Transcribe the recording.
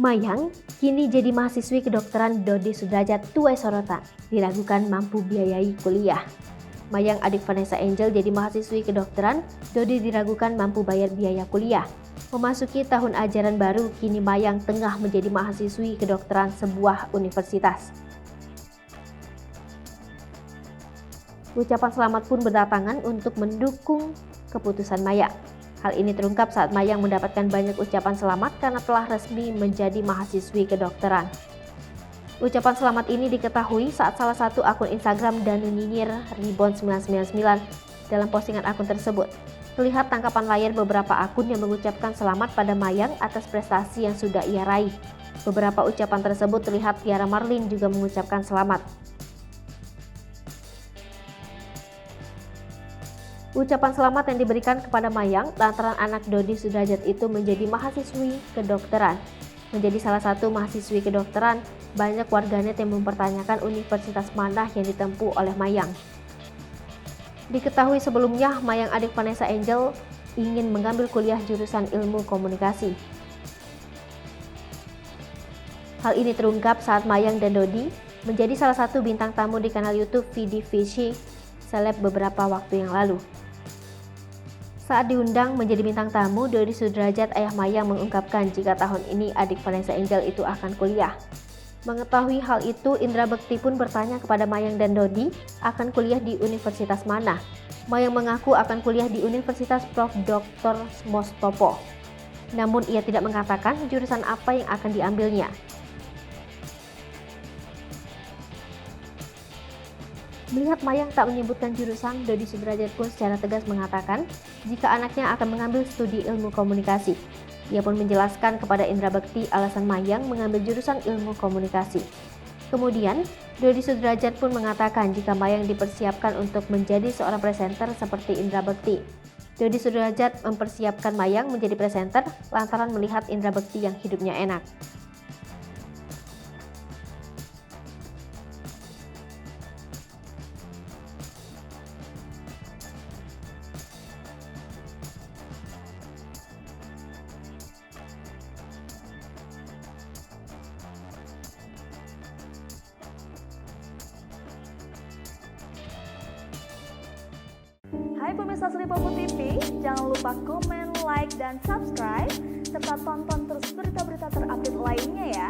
Mayang kini jadi mahasiswi kedokteran Dodi Sudrajat tuai sorotan, diragukan mampu biayai kuliah. Mayang adik Vanessa Angel jadi mahasiswi kedokteran, Dodi diragukan mampu bayar biaya kuliah. Memasuki tahun ajaran baru, kini Mayang tengah menjadi mahasiswi kedokteran sebuah universitas. Ucapan selamat pun berdatangan untuk mendukung keputusan Mayang. Hal ini terungkap saat Mayang mendapatkan banyak ucapan selamat karena telah resmi menjadi mahasiswi kedokteran. Ucapan selamat ini diketahui saat salah satu akun Instagram Danu Nyinyir Reborn 999 dalam postingan akun tersebut. Terlihat tangkapan layar beberapa akun yang mengucapkan selamat pada Mayang atas prestasi yang sudah ia raih. Beberapa ucapan tersebut terlihat Tiara Marlin juga mengucapkan selamat. Ucapan selamat yang diberikan kepada Mayang lantaran anak Dodi Sudrajat itu menjadi mahasiswi kedokteran. Menjadi salah satu mahasiswi kedokteran, banyak warganet yang mempertanyakan universitas mana yang ditempuh oleh Mayang. Diketahui sebelumnya, Mayang adik Vanessa Angel ingin mengambil kuliah jurusan ilmu komunikasi. Hal ini terungkap saat Mayang dan Dodi menjadi salah satu bintang tamu di kanal YouTube Vidi Vici Seleb beberapa waktu yang lalu. Saat diundang menjadi bintang tamu, Dodi Sudrajat ayah Mayang mengungkapkan jika tahun ini adik Vanessa Angel itu akan kuliah. Mengetahui hal itu, Indra Bekti pun bertanya kepada Mayang dan Dodi akan kuliah di universitas mana. Mayang mengaku akan kuliah di Universitas Prof. Dr. Mostopo. Namun ia tidak mengatakan jurusan apa yang akan diambilnya. Melihat Mayang tak menyebutkan jurusan, Dodi Sudrajat pun secara tegas mengatakan jika anaknya akan mengambil studi ilmu komunikasi. Ia pun menjelaskan kepada Indra Bekti alasan Mayang mengambil jurusan ilmu komunikasi. Kemudian, Dodi Sudrajat pun mengatakan jika Mayang dipersiapkan untuk menjadi seorang presenter seperti Indra Bekti. Dodi Sudrajat mempersiapkan Mayang menjadi presenter lantaran melihat Indra Bekti yang hidupnya enak. Hai pemirsa Sri Popo TV, jangan lupa komen, like, dan subscribe, serta tonton terus berita-berita terupdate lainnya ya.